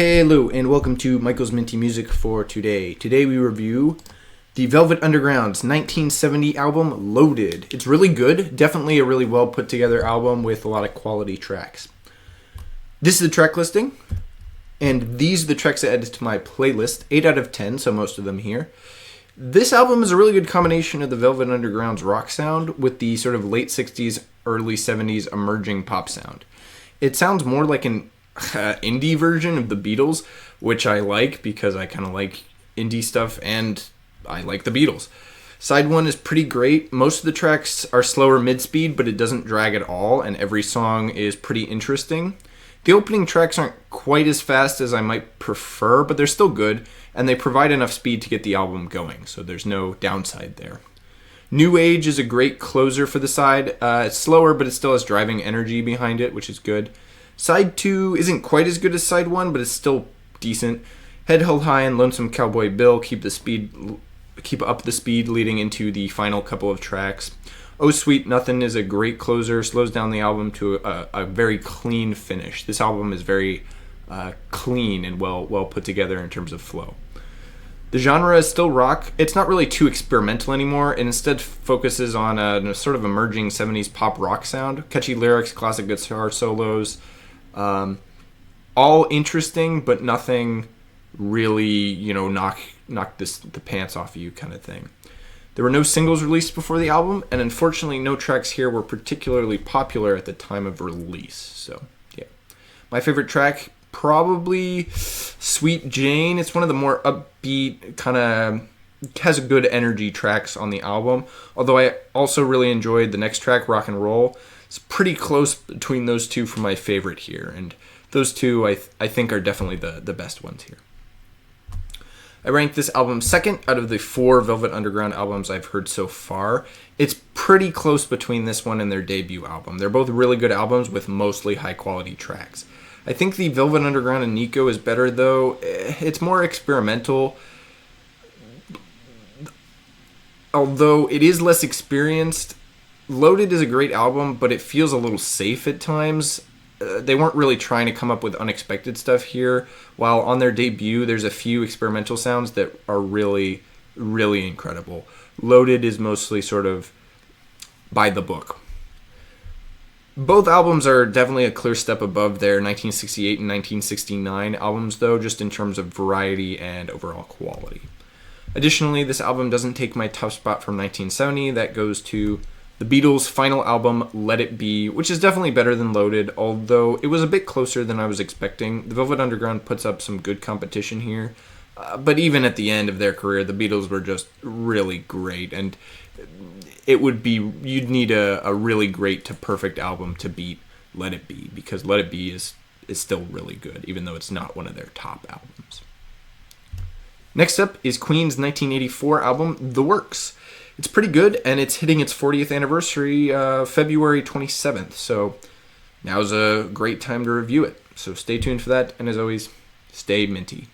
Hello and welcome to Michael's Minty Music for today. Today we review the Velvet Underground's 1970 album, Loaded. It's really good, definitely a really well put together album with a lot of quality tracks. This is the track listing, and these are the tracks I added to my playlist, 8 out of 10, so most of them here. This album is a really good combination of the Velvet Underground's rock sound with the sort of late 60s, early 70s emerging pop sound. It sounds more like an indie version of the Beatles, which I like because I kind of like indie stuff and I like the Beatles. Side 1 is pretty great. Most of the tracks are slower mid-speed, but it doesn't drag at all, and every song is pretty interesting. The opening tracks aren't quite as fast as I might prefer, but they're still good, and they provide enough speed to get the album going, so there's no downside there. New Age is a great closer for the side. It's slower, but it still has driving energy behind it, which is good. Side 2 isn't quite as good as Side 1, but it's still decent. Head Held High and Lonesome Cowboy Bill keep up the speed leading into the final couple of tracks. Oh Sweet Nothing is a great closer, slows down the album to a very clean finish. This album is very clean and well put together in terms of flow. The genre is still rock. It's not really too experimental anymore, and instead focuses on a sort of emerging 70s pop rock sound. Catchy lyrics, classic guitar solos. All interesting, but nothing really, knock the pants off of you kind of thing. There were no singles released before the album, and unfortunately no tracks here were particularly popular at the time of release. So, yeah. My favorite track, probably Sweet Jane. It's one of the more upbeat, kind of has a good energy tracks on the album, although I also really enjoyed the next track, Rock and Roll. It's pretty close between those two for my favorite here, and those two I think are definitely the best ones here. I ranked this album second out of the 4 Velvet Underground albums I've heard so far. It's pretty close between this one and their debut album. They're both really good albums with mostly high-quality tracks. I think the Velvet Underground and Nico is better, though. It's more experimental. Although it is less experienced, Loaded is a great album, but it feels a little safe at times. They weren't really trying to come up with unexpected stuff here, while on their debut there's a few experimental sounds that are really, really incredible. Loaded is mostly sort of by the book. Both albums are definitely a clear step above their 1968 and 1969 albums, though, just in terms of variety and overall quality. Additionally, this album doesn't take my tough spot from 1970. That goes to the Beatles' final album, Let It Be, which is definitely better than Loaded, although it was a bit closer than I was expecting. The Velvet Underground puts up some good competition here, but even at the end of their career, the Beatles were just really great, and you'd need a really great to perfect album to beat Let It Be, because Let It Be is still really good, even though it's not one of their top albums. Next up is Queen's 1984 album, The Works. It's pretty good, and it's hitting its 40th anniversary February 27th, so now's a great time to review it. So stay tuned for that, and as always, stay minty.